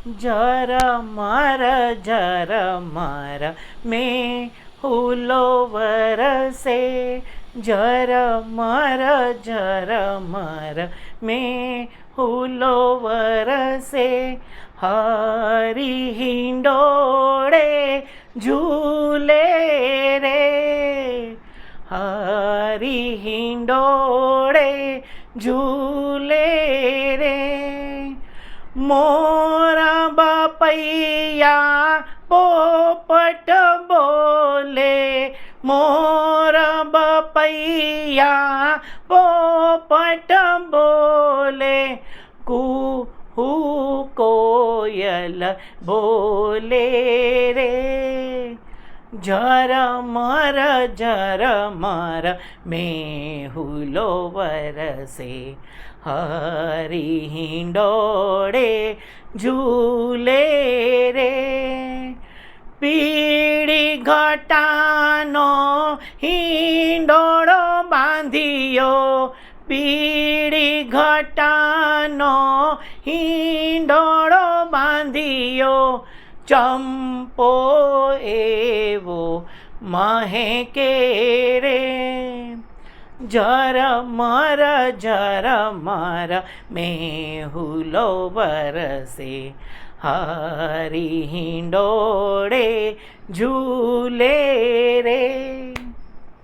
झरमर में हुलो वरसे, झरमर में हुलो वरसे। हरि हिंडोळे झूले रे, हरि हिंडोळे झूले रे। मोरा बापैया पोपट बोले, मोरा बापैया पोपट बोले। कुहू कोयल बोले रे, झरमर में हुलो वरसे। हरि हिंडोळे झूले रे, पीड़ी घटानो हिंडोळो बांधियो, पीड़ी घटानो हिंडोळो बांधियो। चंपो एवो महके रे, झरमर में हुलो वरसे। हरि हिंडोळे झूले रे।